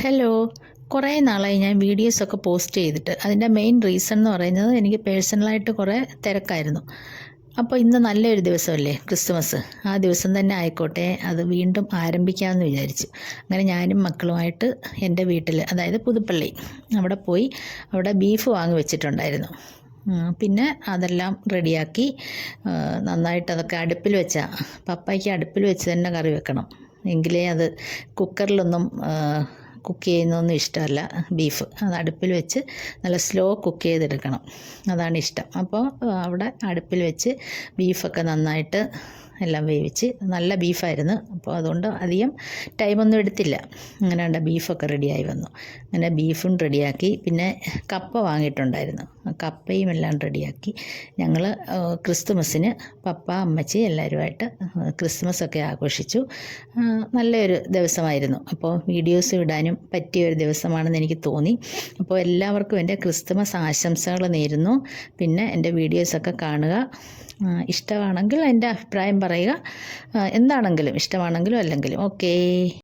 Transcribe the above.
Hello. കുറേ നാളായി ഞാൻ വീഡിയോസൊക്കെ പോസ്റ്റ് ചെയ്തിട്ട്. അതിൻ്റെ മെയിൻ റീസൺ എന്ന് പറയുന്നത് എനിക്ക് പേഴ്സണലായിട്ട് കുറേ തിരക്കായിരുന്നു. അപ്പോൾ ഇന്ന് നല്ലൊരു ദിവസമല്ലേ, ക്രിസ്മസ്. ആ ദിവസം തന്നെ ആയിക്കോട്ടെ, അത് വീണ്ടും ആരംഭിക്കാമെന്ന് വിചാരിച്ചു. അങ്ങനെ ഞാനും മക്കളുമായിട്ട് എൻ്റെ വീട്ടിൽ, അതായത് പുതുപ്പള്ളി, അവിടെ പോയി അവിടെ ബീഫ് വാങ്ങി വെച്ചിട്ടുണ്ടായിരുന്നു. പിന്നെ അതെല്ലാം റെഡിയാക്കി നന്നായിട്ട് അതൊക്കെ അടുപ്പിൽ വെച്ചാൽ, പപ്പായ്ക്ക് അടുപ്പിൽ വെച്ച് തന്നെ കറി വെക്കണം, എങ്കിലേ അത് കുക്കറിലൊന്നും കുക്ക് ചെയ്യുന്നതൊന്നും ഇഷ്ടമല്ല. ബീഫ് അത് അടുപ്പിൽ വെച്ച് നല്ല സ്ലോ കുക്ക് ചെയ്തെടുക്കണം, അതാണ് ഇഷ്ടം. അപ്പോൾ അവിടെ അടുപ്പിൽ വെച്ച് ബീഫൊക്കെ നന്നായിട്ട് എല്ലാം വേവിച്ച്, നല്ല ബീഫായിരുന്നു. അപ്പോൾ അതുകൊണ്ട് അധികം ടൈമൊന്നും എടുത്തില്ല. അങ്ങനെ ഉണ്ട്, ബീഫൊക്കെ റെഡിയായി വന്നു. അങ്ങനെ ബീഫും റെഡിയാക്കി. പിന്നെ കപ്പ വാങ്ങിയിട്ടുണ്ടായിരുന്നു, കപ്പയും എല്ലാം റെഡിയാക്കി. ഞങ്ങൾ ക്രിസ്തുമസിന് പപ്പ, അമ്മച്ചി എല്ലാവരുമായിട്ട് ക്രിസ്മസൊക്കെ ആഘോഷിച്ചു. നല്ലൊരു ദിവസമായിരുന്നു. അപ്പോൾ വീഡിയോസ് ഇടാനും പറ്റിയൊരു ദിവസമാണെന്ന് എനിക്ക് തോന്നി. അപ്പോൾ എല്ലാവർക്കും എൻ്റെ ക്രിസ്തുമസ് ആശംസകൾ നേരുന്നു. പിന്നെ എൻ്റെ വീഡിയോസൊക്കെ കാണുക. ഇഷ്ടമാണെങ്കിൽ എൻ്റെ അഭിപ്രായം പറയുക. എന്താണെങ്കിലും, ഇഷ്ടമാണെങ്കിലും അല്ലെങ്കിലും ഓക്കേ.